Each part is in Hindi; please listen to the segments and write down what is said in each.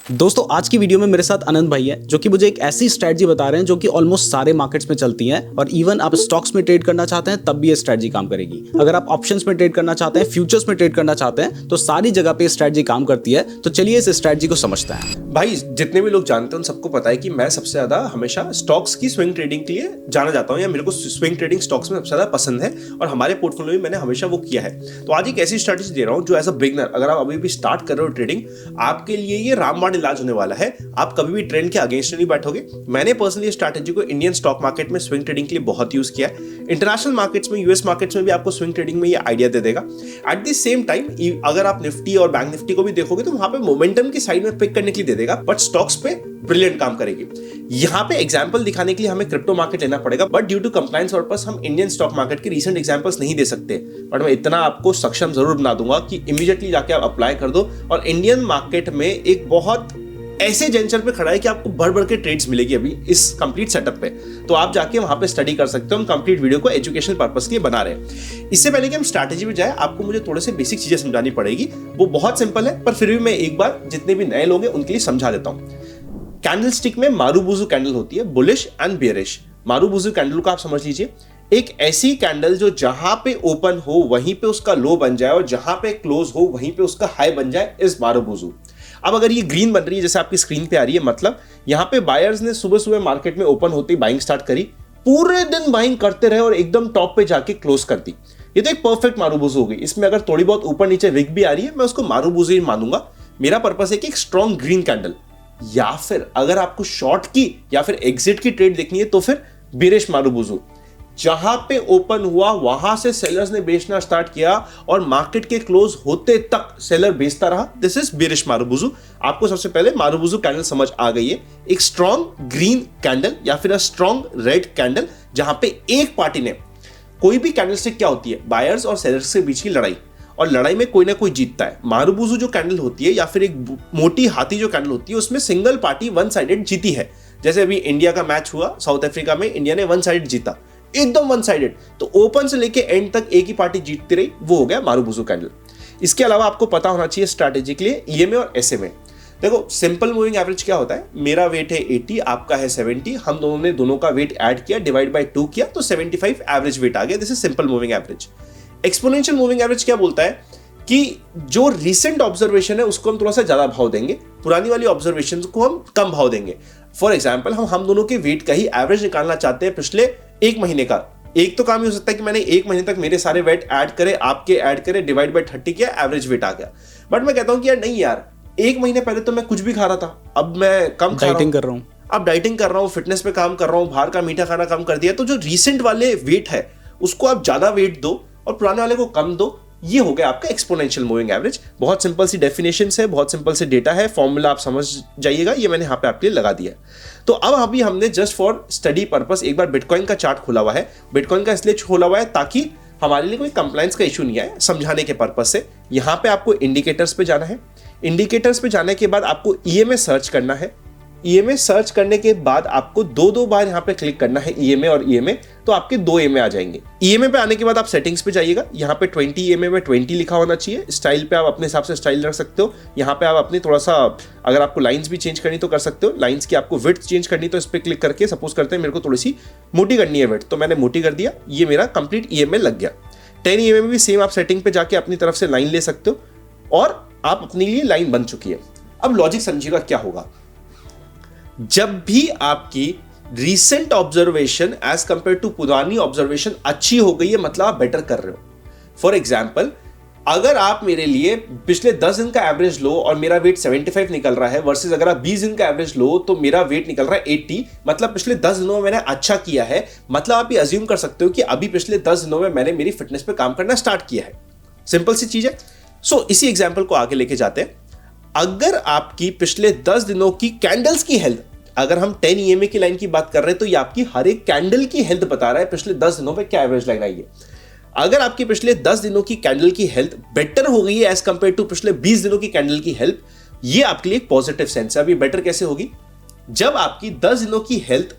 दोस्तों आज की वीडियो में मेरे साथ आनंद भाई है जो कि मुझे एक ऐसी स्ट्रेटजी बता रहे हैं जो कि ऑलमोस्ट सारे मार्केट्स में चलती है और इवन आप स्टॉक्स में ट्रेड करना चाहते हैं तब भी ये स्ट्रेटजी काम करेगी। अगर आप ऑप्शंस में ट्रेड करना चाहते हैं, फ्यूचर्स में ट्रेड करना चाहते हैं तो सारी जगह पे स्ट्रेटजी काम करती है। तो चलिए इस स्ट्रेटजी को समझते हैं। भाई जितने भी लोग जानते हैं उन सबको पता है कि मैं सबसे ज्यादा हमेशा स्टॉक्स की स्विंग ट्रेडिंग के लिए जाना जाता हूं, या मेरे को स्विंग ट्रेडिंग स्टॉक्स में सबसे ज्यादा पसंद है और हमारे पोर्टफोलियो में मैंने हमेशा वो किया है। तो आज एक ऐसी स्ट्रेटजी दे रहा हूं जो एज अ बिगनर, अगर आप अभी भी स्टार्ट कर रहे हो ट्रेडिंग, आपके लिए ये रामबाण इलाज होने वाला है। आप कभी भी ट्रेंड के अगेंस्ट नहीं बैठोगे। मैंने पर्सनली स्ट्रैटेजी को इंडियन स्टॉक मार्केट में स्विंग ट्रेडिंग के लिए बहुत यूज किया है। इंटरनेशनल मार्केट्स में, यूएस मार्केट्स में भी आपको स्विंग ट्रेडिंग में ये आइडिया दे देगा। एट द सेम टाइम अगर आप निफ्टी और बैंक निफ्टी को भी देखोगे तो वहां पे मोमेंटम की साइड में पिक करने के लिए दे देगा, बट स्टॉक्स पे ब्रिलियंट काम करेगी। यहां पे एग्जांपल दिखाने के लिए हमें क्रिप्टो मार्केट लेना पड़ेगा, but due to compliance purpose हम इंडियन स्टॉक मार्केट के रीसेंट एग्जांपल्स नहीं दे सकते। बट मैं इतना आपको सक्षम जरूर बना दूंगा कि इमीडिएटली जाके आप अप्लाई कर दो और इंडियन मार्केट में एक बहुत ऐसे जेंचर पे खड़ा है कि आपको बढ़ बढ़ के ट्रेड्स मिलेगी अभी इस कंप्लीट सेटअप पे। तो आप जाके वहां पे स्टडी कर सकते हो। हम कंप्लीट वीडियो को एजुकेशनल पर्पस के लिए बना रहे हैं। इससे पहले कि हम स्ट्रैटेजी में जाए, आपको मुझे थोड़े से बेसिक चीजें समझानी पड़ेगी। वो बहुत सिंपल है, पर फिर भी मैं एक बार जितने भी नए लोग हैं उनके लिए समझा देता हूं। कैंडलस्टिक में मारूबुजू कैंडल होती है, bullish and bearish. Marubozu candle को आप समझ लीजिए एक ऐसी कैंडल जो जहां पे ओपन हो वहीं पे उसका लो बन जाए और जहां पे क्लोज हो वहीं पे उसका हाई बन जाए, इस मारूबुजू। अब अगर ये ग्रीन बन रही है जैसे आपकी स्क्रीन पे आ रही है, मतलब यहां पे बायर्स ने सुबह सुबह मार्केट में ओपन होते ही बाइंग स्टार्ट करी, पूरे दिन बाइंग करते रहे और एकदम टॉप पे जाके क्लोज कर दी। ये तो एक परफेक्ट मारूबुजू हो गई। इसमें अगर थोड़ी बहुत ऊपर नीचे विक भी आ रही है, मैं उसको मारूबुजू ही मानूंगा। मेरा पर्पस है कि एक स्ट्रॉन्ग ग्रीन कैंडल, या फिर अगर आपको शॉर्ट की या फिर एग्जिट की ट्रेड देखनी है तो फिर बेरिश मारूबुजू। जहां पे ओपन हुआ वहां से सेलर्स ने बेचना स्टार्ट किया और मार्केट के क्लोज होते तक सेलर बेचता रहा, दिस इज बेरिश मारूबुजू। आपको सबसे पहले मारूबुजू कैंडल समझ आ गई है, एक स्ट्रॉन्ग ग्रीन कैंडल या फिर अ स्ट्रॉन्ग रेड कैंडल जहां पे एक पार्टी ने, कोई भी कैंडलस्टिक क्या होती है, बायर्स और सेलर्स के बीच की लड़ाई, और लड़ाई में कोई ना कोई जीतता है। मारूबुजू जो कैंडल होती है या फिर एक मोटी हाथी जो कैंडल होती है, उसमें सिंगल पार्टी वन साइडेड जीती है। जैसे अभी इंडिया का मैच हुआ साउथ अफ्रीका में, इंडिया ने वन साइडेड जीता, एकदम वन साइडेड। तो ओपन से लेके एंड तक एक ही पार्टी जीतती रही, वो हो गया मारूबुजू कैंडल। इसके अलावा आपको पता होना चाहिए स्ट्रैटेजी के लिए ईएमए और एसएमए। देखो सिंपल मूविंग एवरेज क्या होता है, मेरा वेट है 80, आपका है 70, हम दोनों ने दोनों का वेट ऐड किया, डिवाइड बाय 2 किया तो 75 एवरेज वेट आ गया। This is simple moving average. Exponential moving average क्या बोलता है कि जो रिसेंट ऑब्जर्वेशन है उसको हम थोड़ा सा ज्यादा भाव देंगे, पुरानी वाली ऑब्जर्वेशन को हम कम भाव देंगे। फॉर एग्जाम्पल हम दोनों के वेट का ही एवरेज निकालना चाहते हैं पिछले एक महीने का। एक तो काम ही हो सकता है कि मैंने एक महीने तक मेरे सारे वेट ऐड करे, आपके ऐड करे, डिवाइड बाय 30 किया, एवरेज वेट आ गया। बट मैं कहता हूं कि यार नहीं यार, एक महीने पहले तो मैं कुछ भी खा रहा था, अब मैं कम डाइटिंग कर रहा हूं, अब डाइटिंग कर रहा हूं, फिटनेस पे काम कर रहा हूं, बाहर का मीठा खाना कम कर दिया। तो जो रिसेंट वाले वेट है उसको आप ज्यादा वेट दो और पुराने वाले को कम दो। ये हो गया आपका एक्सपोनेंशियल मूविंग एवरेज। बहुत सिंपल सी डेफिनेशन है, बहुत सिंपल से डेटा है, फॉर्मूला आप समझ जाइएगा, ये मैंने यहाँ पे आपके लिए लगा दिया। तो अब अभी हमने जस्ट फॉर स्टडी पर्पस एक बार बिटकॉइन का चार्ट खोला हुआ है। बिटकॉइन का इसलिए खोला हुआ है ताकि हमारे लिए कोई कंप्लायंस का इशू नहीं आए, समझाने के पर्पस से। यहाँ पे आपको इंडिकेटर्स पे जाना है। इंडिकेटर्स पे जाने के बाद आपको ईएमए सर्च करना है। ईएमए सर्च करने के बाद आपको दो बार यहाँ पे क्लिक करना है, ईएमए और ईएमए, तो आपके 2 ईएमए आ जाएंगे। ईएमए पे आने के बाद आप सेटिंग्स पे जाइएगा, यहाँ पे 20 ईएमए में 20 लिखा होना चाहिए। स्टाइल पे आप अपने हिसाब से स्टाइल रख सकते हो। यहाँ पे आप अपनी थोड़ा सा, अगर आपको लाइंस भी चेंज करनी तो कर सकते हो। लाइंस की आपको विड्थ चेंज करनी तो इस पर क्लिक करके, सपोज करते हैं मेरे को थोड़ी सी मोटी करनी है विड्थ, तो मैंने मोटी कर दिया, ये मेरा कंप्लीट ईएमए लग गया। 10 ईएमए में भी सेम आप सेटिंग पे जाके अपनी तरफ से लाइन ले सकते हो और आप अपने लिए लाइन बन चुकी है। अब लॉजिक समझिएगा क्या होगा। जब भी आपकी recent observation as compare to पुरानी ऑब्जर्वेशन अच्छी हो गई है, मतलब आप बेटर कर रहे हो। फॉर एग्जाम्पल, अगर आप मेरे लिए पिछले 10 दिन का एवरेज लो और मेरा वेट 75 निकल रहा है, वर्सेस अगर आप 20 दिन का एवरेज लो तो मेरा वेट निकल रहा है 80, मतलब पिछले 10 दिनों में मैंने अच्छा किया है। मतलब आप ये अज्यूम कर सकते हो कि अभी पिछले 10 दिनों में मैंने मेरी फिटनेस पे काम करना स्टार्ट किया है। सिंपल सी चीज है। सो इसी एग्जाम्पल को आगे लेके जाते हैं। अगर आपकी पिछले 10 दिनों की कैंडल्स की हेल्थ, अगर हम 10 ईएमए की लाइन की बात कर रहे हैं तो ये आपकी हर एक कैंडल की हेल्थ बता रहा है पिछले 10 दिनों पे क्या एवरेज लाइन आई है। अगर आपकी पिछले 10 दिनों की कैंडल की हेल्थ बेटर हो गई है एज कंपेयर टू पिछले 20 दिनों की कैंडल की हेल्थ, ये आपके लिए एक पॉजिटिव सेंस है। अभी बेटर कैसे होगी, जब आपकी 10 दिनों की हेल्थ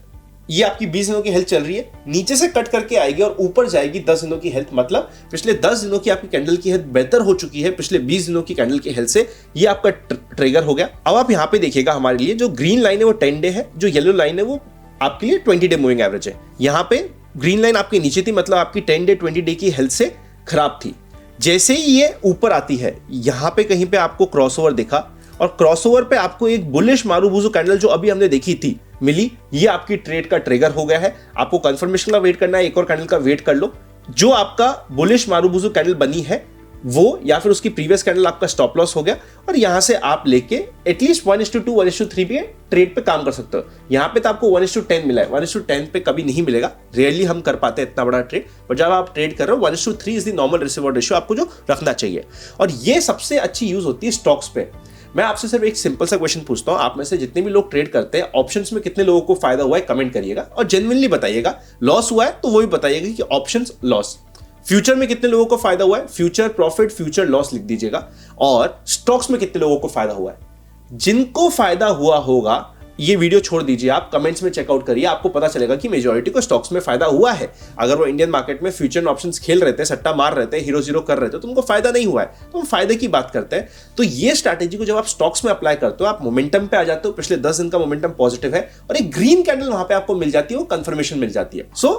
ये आपकी 20 दिनों की हेल्थ चल रही है, नीचे से कट करके आएगी और ऊपर जाएगी 10 दिनों की हेल्थ, मतलब पिछले 10 दिनों की आपकी कैंडल की हेल्थ बेहतर हो चुकी है पिछले 20 दिनों की कैंडल की हेल्थ से। ये आपका ट्रिगर हो गया। अब आप यहाँ पे देखिएगा हमारे लिए जो ग्रीन लाइन है वो 10 डे है, जो येलो लाइन है वो आपके लिए 20 डे मूविंग एवरेज है। यहाँ पे ग्रीन लाइन आपके नीचे थी, मतलब आपकी 10 डे 20 डे की हेल्थ से खराब थी। जैसे ही ये ऊपर आती है, यहाँ पे कहीं पे आपको क्रॉसओवर दिखा और क्रॉसओवर पे आपको एक बुलिश मारुबुजू कैंडल जो अभी हमने देखी थी मिली, ये आपकी ट्रेड का ट्रिगर हो गया है। आपको कंफर्मेशन का वेट करना है, एक और कैंडल का वेट कर लो। जो आपका बुलिश मारुबुजू कैंडल बनी है वो या फिर उसकी प्रीवियस कैंडल आपका स्टॉप लॉस हो गया और यहां से आप लेके एटलीस्ट 1:2 1:3 पे ट्रेड पे काम कर सकते हो। यहां पे तो आपको 1:10 मिला है, 1:10 पे कभी नहीं मिलेगा, रियरली हम कर पाते हैं इतना बड़ा ट्रेड, पर जब आप ट्रेड कर रहे हो 1:3 is the normal risk reward ratio आपको जो रखना चाहिए। और ये सबसे अच्छी यूज होती है स्टॉक्स पे। मैं आपसे सिर्फ एक सिंपल सा क्वेश्चन पूछता हूं, आप में से जितने भी लोग ट्रेड करते हैं ऑप्शंस में कितने लोगों को फायदा हुआ है कमेंट करिएगा और जेन्युइनली बताइएगा। लॉस हुआ है तो वो भी बताइएगा कि ऑप्शंस लॉस। फ्यूचर में कितने लोगों को फायदा हुआ है, फ्यूचर प्रॉफिट फ्यूचर लॉस लिख दीजिएगा। और स्टॉक्स में कितने लोगों को फायदा हुआ है, जिनको फायदा हुआ होगा ये वीडियो छोड़ दीजिए, आप कमेंट्स में चेकआउट करिए, आपको पता चलेगा कि मेजॉरिटी को स्टॉक्स में फायदा हुआ है। अगर वो इंडियन मार्केट में फ्यूचर में ऑप्शंस खेल रहे थे, सट्टा मार रहे थे, हीरो जीरो कर रहे थे, तो उनको फायदा नहीं हुआ है, तो हम फायदे की बात करते हैं। तो ये स्ट्रैटेजी को जब आप स्टॉक्स में अप्लाई करते हो, आप मोमेंटम पे आ जाते हो, पिछले 10 दिन का मोमेंटम पॉजिटिव है और एक ग्रीन कैंडल वहां पे आपको मिल जाती है, वो कंफर्मेशन मिल जाती है। सो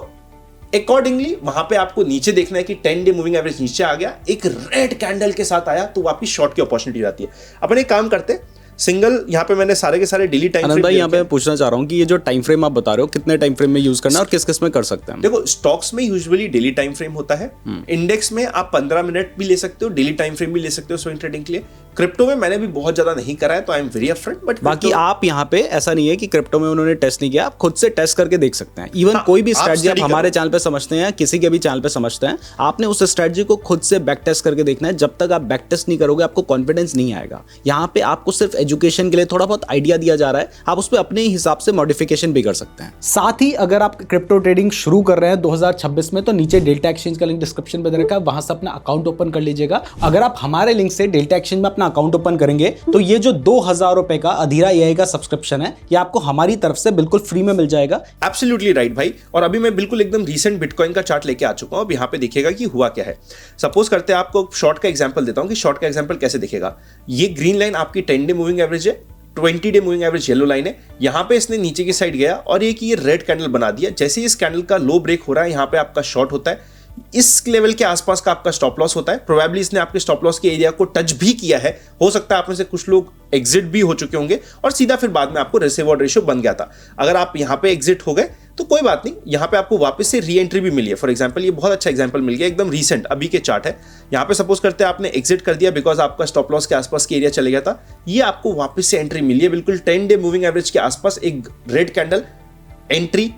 अकॉर्डिंगली वहां पे आपको नीचे देखना है कि 10 डे मूविंग एवरेज नीचे आ गया, एक रेड कैंडल के साथ आया तो आपकी शॉर्ट की अपॉर्चुनिटी आती है। अपन एक काम करते हैं, सिंगल यहाँ पे मैंने सारे के सारे डेली टाइम आनंद भाई यहाँ पे पूछना चाह रहा हूँ कि ये जो टाइम फ्रेम आप बता रहे हो कितने टाइम फ्रेम में यूज करना है और किस किस में कर सकते हैं? देखो स्टॉक्स में यूजुअली डेली टाइम फ्रेम होता है, इंडेक्स में आप 15 मिनट भी ले सकते हो, डेली टाइम फ्रेम भी ले सकते हो स्विंग ट्रेडिंग के लिए। क्रिप्टो में मैंने भी बहुत ज्यादा नहीं करा है तो I am very upfront, but बाकी आप यहाँ पे ऐसा नहीं है कि क्रिप्टो में उन्होंने टेस्ट नहीं किया, आप खुद से टेस्ट करके देख सकते हैं। इवन कोई भी स्ट्रेटजी आप हमारे चैनल पे समझते हैं, किसी के भी चैनल पे समझते हैं, आपने उस स्ट्रेटजी को खुद से बैक टेस्ट करके देखना है। जब तक आप बैक टेस्ट नहीं करोगे आपको कॉन्फिडेंस नहीं आएगा। यहाँ पे आपको सिर्फ एजुकेशन के लिए थोड़ा बहुत आइडिया दिया जा रहा है, आप उस पर अपने हिसाब से मॉडिफिकेशन भी कर सकते हैं। साथ ही अगर आप क्रिप्टो ट्रेडिंग शुरू कर रहे हैं 2026 में, तो नीचे डेल्टा एक्सचेंज का लिंक डिस्क्रिप्शन में दे रखा है, वहां से अपना अकाउंट ओपन कर लीजिएगा। अगर आप हमारे लिंक से डेल्टा एक्सचेंज में अपना अकाउंट ओपन करेंगे तो ये जो 2000 रुपए का अधीरा एआई का सब्सक्रिप्शन है, ये आपको हमारी तरफ से बिल्कुल फ्री में मिल जाएगा। एब्सोल्युटली राइट भाई। और अभी मैं बिल्कुल एकदम रीसेंट बिटकॉइन का चार्ट लेके आ चुका हूं। अब यहाँ पे देखिएगा कि हुआ क्या है। सपोज करते हैं आपको शॉर्ट का एग्जांपल देता हूं कि शॉर्ट का एग्जांपल कैसे दिखेगा। ये ग्रीन लाइन आपकी 10 डे मूविंग एवरेज है, 20 day moving average yellow line है। यहां पे इसने नीचे की साइड गया और एक ये रेड कैंडल बना दिया। जैसे इस कैंडल का लो ब्रेक हो रहा है, यहां पे आपका शॉर्ट होता है, इस लेवल के आसपास का आपका स्टॉप लॉस होता है। प्रोबेबली इसने आपके स्टॉप लॉस के एरिया को टच भी किया है, हो सकता है आप में से कुछ लोग एग्जिट भी हो चुके होंगे और सीधा फिर बाद में आपको रिस्क रिवॉर्ड रेशियो बन गया था। अगर आप यहां पे एग्जिट हो गए तो कोई बात नहीं, यहां पे आपको वापस से री एंट्री भी मिली है। फॉर एग्जांपल ये बहुत अच्छा एग्जांपल मिल गया, एकदम रीसेंट अभी के चार्ट है। यहां पे सपोज करते हैं आपने एग्जिट कर दिया बिकॉज आपका स्टॉप लॉस के आसपास के एरिया चले गया था, ये आपको वापस से एंट्री मिली है बिल्कुल 10 डे मूविंग एवरेज के आसपास, एक रेड कैंडल, एंट्री,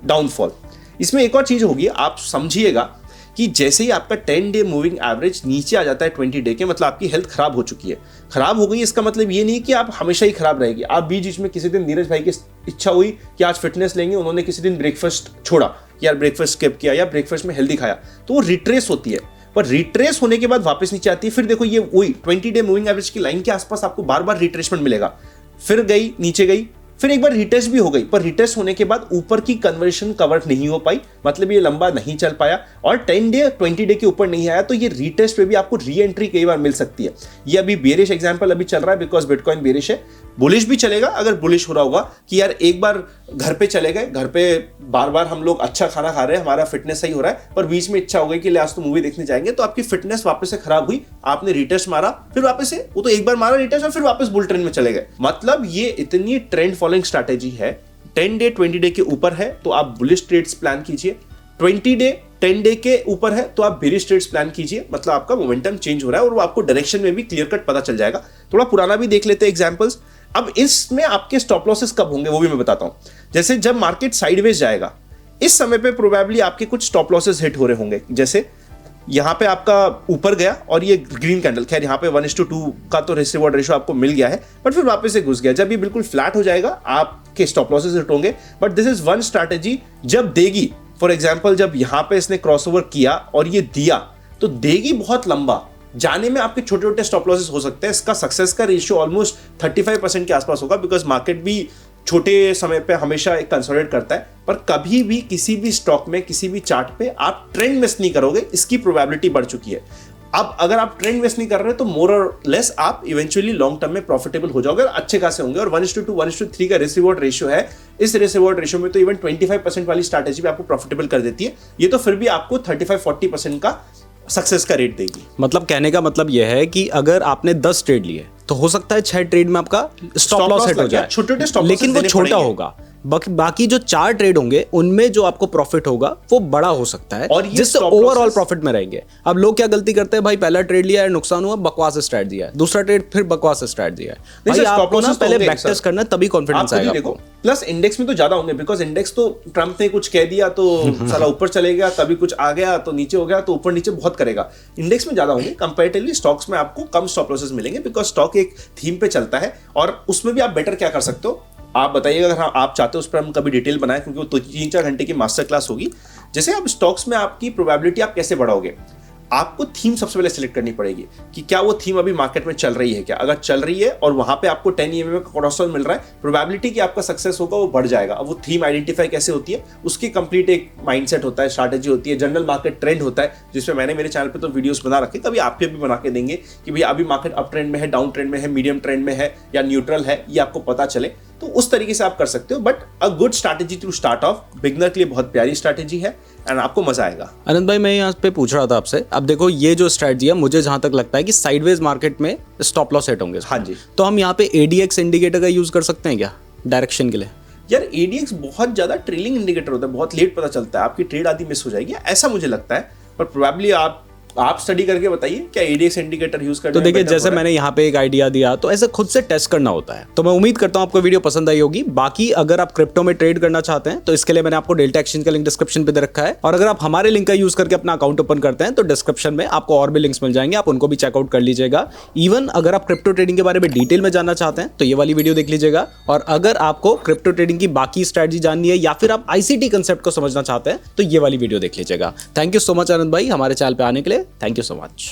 डाउनफॉल। इसमें एक और चीज होगी, आप समझिएगा कि जैसे ही आपका 10 डे मूविंग एवरेज नीचे आ जाता है 20 डे के, मतलब आपकी हेल्थ खराब हो चुकी है। खराब हो गई इसका मतलब ये नहीं कि आप हमेशा ही खराब रहेगी। आप बीच में किसी दिन नीरज भाई की इच्छा हुई कि आज फिटनेस लेंगे, उन्होंने किसी दिन ब्रेकफास्ट छोड़ा कि यार ब्रेकफास्ट स्किप किया या ब्रेकफास्ट में हेल्दी खाया, तो वो रिट्रेस होती है। पर रिट्रेस होने के बाद वापस नीचे आती है। फिर देखो ये वही 20 डे मूविंग एवरेज की लाइन के आसपास आपको बार बार रिट्रेसमेंट मिलेगा, फिर गई नीचे गई, फिर एक बार रिटेस्ट भी हो गई, पर रिटेस्ट होने के बाद ऊपर की कन्वर्शन कवर नहीं हो पाई, मतलब ये लंबा नहीं चल पाया और 10 डे 20 डे के ऊपर नहीं आया, तो ये रिटेस्ट पे भी आपको री एंट्री कई बार मिल सकती है। ये अभी बेरिश एग्जांपल अभी चल रहा है बिकॉज बिटकॉइन बेरिश है। बुलिश भी चलेगा अगर बुलिश हो रहा होगा कि यार एक बार घर पे चले गए, घर पे बार बार हम लोग अच्छा खाना खा रहे हैं, हमारा फिटनेस सही हो रहा है, पर बीच में इच्छा हो गई कि आज तो मूवी देखने जाएंगे, तो आपकी फिटनेस वापस से खराब हुई, आपने रिटेस्ट मारा, फिर वापस से वो तो एक बार मारा रिटेस्ट और फिर वापस बुल ट्रेंड में चले गए। मतलब ये इतनी ट्रेंड फॉलोइंग स्ट्रैटेजी है। 10 डे 20 डे के ऊपर है तो आप बुलिश ट्रेड्स प्लान कीजिए, 20 डे 10 डे के ऊपर है तो आप बेरिश ट्रेड्स प्लान कीजिए, मतलब आपका मोमेंटम चेंज हो रहा है और वो आपको डायरेक्शन में भी क्लियर कट पता चल जाएगा। थोड़ा पुराना भी देख लेते हैं एग्जांपल्स। अब इसमें आपके स्टॉप लॉसेस कब होंगे वो भी मैं बताता हूं। जैसे जब मार्केट साइडवेज जाएगा, इस समय पे प्रोबेबली आपके कुछ स्टॉप लॉसेस हिट हो रहे होंगे। जैसे यहां पे आपका ऊपर गया और ये ग्रीन कैंडल, खैर यहां पे 1:2 का तो रिस्क रिवॉर्ड रेशियो आपको मिल गया है, बट फिर वापस से घुस गया। जब ये बिल्कुल फ्लैट हो जाएगा आपके स्टॉप लॉसेस हिट होंगे, but this is one strategy जब देगी। फॉर एग्जाम्पल जब यहां पे इसने क्रॉसओवर किया और ये दिया तो देगी बहुत लंबा, जाने में आपके छोटे छोटे स्टॉप लॉसेस हो सकते हैं। इसका सक्सेस का रेशियो ऑलमोस्ट 35% के आसपास होगा बिकॉज मार्केट भी छोटे समय पे हमेशा एक कंसोलिडेट करता है, पर कभी भी किसी भी स्टॉक में किसी भी चार्ट पे आप ट्रेंड मिस नहीं करोगे, इसकी प्रोबेबिलिटी बढ़ चुकी है। अब अगर आप ट्रेंड वेस्ट नहीं कर रहे तो मोर और लेस आप इवेंचुअली लॉन्ग टर्म में प्रॉफिटेबल हो जाओगे और अच्छे खासे होंगे। और 1:2 1:3 का रिस्क रिवॉर्ड रेशियो है। इस रिस्क रिवॉर्ड रेशियो में तो इवन 25% वाली स्ट्रैटेजी भी आपको प्रॉफिटेबल कर देती है। ये तो फिर भी आपको 35-40% का सक्सेस का रेट देगी। मतलब कहने का मतलब यह है कि अगर आपने 10 ट्रेड लिए तो हो सकता है 6 ट्रेड में आपका स्टॉप लॉस सेट हो जाए, छोटे-छोटे स्टॉप लॉस लेकिन वो छोटा होगा। बाकी जो 4 ट्रेड होंगे उनमें जो आपको प्रॉफिट होगा वो बड़ा हो सकता है, और जिससे ओवरऑल प्रॉफिट में रहेंगे। अब लोग क्या गलती करते हैं, भाई पहला ट्रेड लिया है नुकसान हुआ, बकवास स्ट्रेटजी है, दूसरा ट्रेड फिर बकवास स्ट्रेटजी है। भाई आपको ना पहले बैक टेस्ट करना, तभी कॉन्फिडेंस आएगा आपको। प्लस इंडेक्स में तो ज्यादा होंगे, बिकॉज इंडेक्स तो ट्रम्प ने कुछ कह दिया तो साला ऊपर चले गया, कभी कुछ आ गया तो नीचे हो गया, तो ऊपर नीचे बहुत करेगा। इंडेक्स में ज्यादा होंगे कंपैरेटिवली, स्टॉक्स में आपको कम स्टॉप लॉसेस मिलेंगे, बिकॉज स्टॉक एक थीम पे चलता है। और उसमें भी आप बेटर क्या कर सकते हो, आप बताइएगा अगर आप चाहते हो उस पर हम कभी डिटेल बनाएं, क्योंकि वो तो 3-4 घंटे की मास्टर क्लास होगी। जैसे आप स्टॉक्स में आपकी प्रोबेबिलिटी आप कैसे बढ़ाओगे, आपको थीम सबसे पहले सिलेक्ट करनी पड़ेगी कि क्या वो थीम अभी मार्केट में चल रही है क्या। अगर चल रही है और वहां पे आपको 10 EMA का कोलेस्ट्रॉल मिल रहा है, प्रोबेबिलिटी कि आपका सक्सेस होगा वो बढ़ जाएगा। अब वो थीम आइडेंटिफाई कैसे होती है, उसकी कंप्लीट एक माइंडसेट होता है, स्ट्रैटेजी होती है, जनरल मार्केट ट्रेंड होता है, जिसमें मैंने मेरे चैनल पे तो वीडियोस बना रखे, कभी आपके भी बना के देंगे कि भाई अभी मार्केट अप ट्रेंड में है, डाउन ट्रेंड में है, मीडियम ट्रेंड में है या न्यूट्रल है, ये आपको पता चले। तो उस तरीके से आप कर सकते हो। But a good strategy to start off, beginner के लिए बहुत प्यारी स्ट्रैटेजी है एंड आपको मजा आएगा। आनंद भाई, मैं यहाँ पे पूछ रहा था आपसे, अब देखो ये जो स्ट्रैटेजी है, मुझे जहां तक लगता है कि साइडवेज मार्केट में स्टॉप लॉस सेट होंगे। हाँ जी। तो हम यहाँ पे ADX इंडिकेटर का यूज कर सकते हैं क्या डायरेक्शन के लिए? यार ADX बहुत ज्यादा ट्रेलिंग इंडिकेटर होता है, बहुत लेट पता चलता है, आपकी ट्रेड आदि मिस हो जाएगी, ऐसा मुझे लगता है। पर प्रोबेबली आप स्टडी करके बताइए क्या ADX इंडिकेटर यूज करना। तो देखिए, जैसे मैंने यहाँ पे एक आइडिया दिया, तो ऐसे खुद से टेस्ट करना होता है। तो मैं उम्मीद करता हूँ आपको वीडियो पसंद आई होगी। बाकी अगर आप क्रिप्टो में ट्रेड करना चाहते हैं तो इसके लिए मैंने आपको डेल्टा एक्सचेंज का लिंक डिस्क्रिप्शन पे दे रखा है, और अगर आप हमारे लिंक का यूज करके अपना अकाउंट ओपन करते हैं तो डिस्क्रिप्शन में आपको और भी लिंक्स मिल जाएंगे, आप उनको भी चेकआउट कर लीजिएगा। इवन अगर आप क्रिप्टो ट्रेडिंग के बारे में डिटेल में जानना चाहते हैं तो ये वाली वीडियो देख लीजिएगा। और अगर आपको क्रिप्टो ट्रेडिंग की बाकी स्ट्रैटेजी जाननी है या फिर आप ICT कंसेप्ट को समझना चाहते हैं तो ये वाली वीडियो देख लीजिएगा। थैंक यू सो मच आनंद भाई हमारे चैनल पे आने के लिए। Thank you so much.